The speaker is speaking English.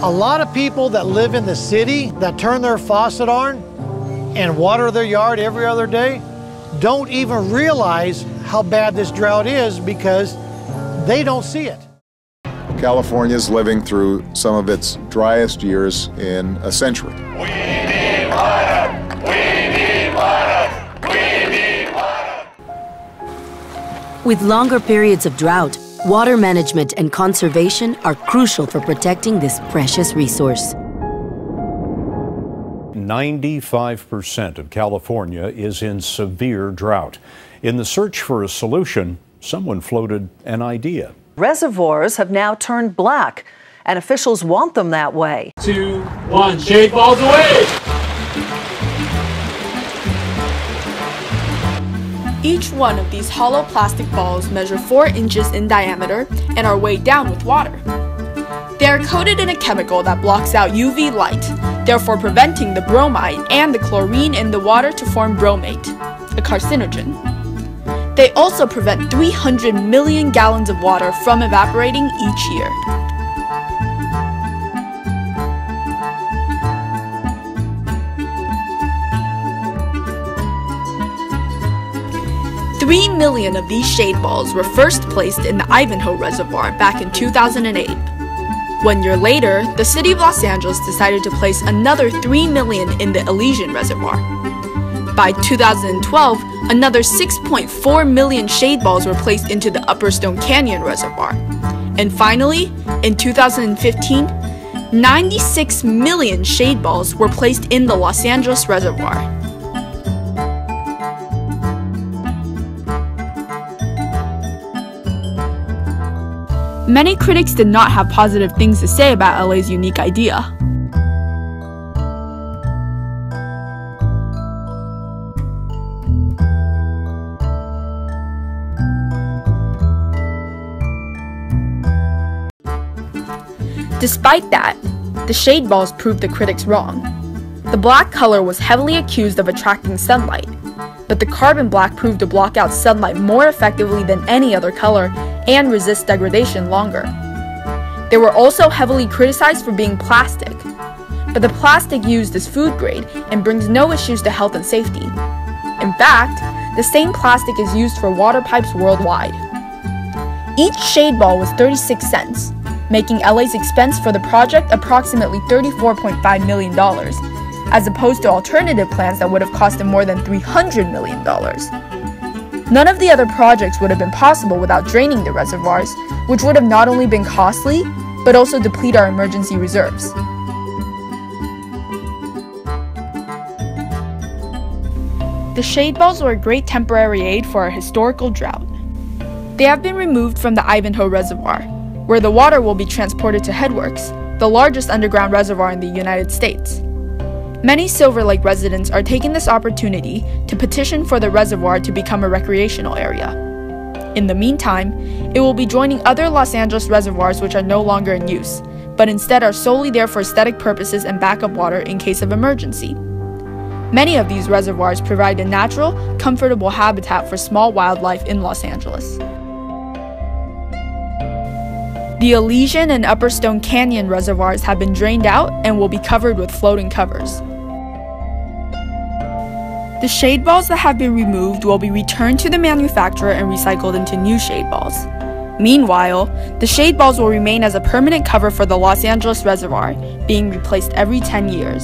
A lot of people that live in the city that turn their faucet on and water their yard every other day don't even realize how bad this drought is because they don't see it. California is living through some of its driest years in a century. We need water! We need water! We need water! With longer periods of drought, water management and conservation are crucial for protecting this precious resource. 95% of California is in severe drought. In the search for a solution, someone floated an idea. Reservoirs have now turned black, and officials want them that way. 2, 1, shade balls away! Each one of these hollow plastic balls measure 4 inches in diameter and are weighed down with water. They are coated in a chemical that blocks out UV light, therefore preventing the bromide and the chlorine in the water to form bromate, a carcinogen. They also prevent 300 million gallons of water from evaporating each year. Three million of these shade balls were first placed in the Ivanhoe Reservoir back in 2008. 1 year later, the city of Los Angeles decided to place another 3 million in the Elysian Reservoir. By 2012, another 6.4 million shade balls were placed into the Upper Stone Canyon Reservoir. And finally, in 2015, 96 million shade balls were placed in the Los Angeles Reservoir. Many critics did not have positive things to say about LA's unique idea. Despite that, the shade balls proved the critics wrong. The black color was heavily accused of attracting sunlight, but the carbon black proved to block out sunlight more effectively than any other color and resist degradation longer. They were also heavily criticized for being plastic, but the plastic used is food grade and brings no issues to health and safety. In fact, the same plastic is used for water pipes worldwide. Each shade ball was 36 cents, making LA's expense for the project approximately $34.5 million, as opposed to alternative plans that would have cost them more than $300 million. None of the other projects would have been possible without draining the reservoirs, which would have not only been costly, but also deplete our emergency reserves. The shade balls were a great temporary aid for a historical drought. They have been removed from the Ivanhoe Reservoir, where the water will be transported to Headworks, the largest underground reservoir in the United States. Many Silver Lake residents are taking this opportunity to petition for the reservoir to become a recreational area. In the meantime, it will be joining other Los Angeles reservoirs which are no longer in use, but instead are solely there for aesthetic purposes and backup water in case of emergency. Many of these reservoirs provide a natural, comfortable habitat for small wildlife in Los Angeles. The Elysian and Upper Stone Canyon reservoirs have been drained out and will be covered with floating covers. The shade balls that have been removed will be returned to the manufacturer and recycled into new shade balls. Meanwhile, the shade balls will remain as a permanent cover for the Los Angeles Reservoir, being replaced every 10 years.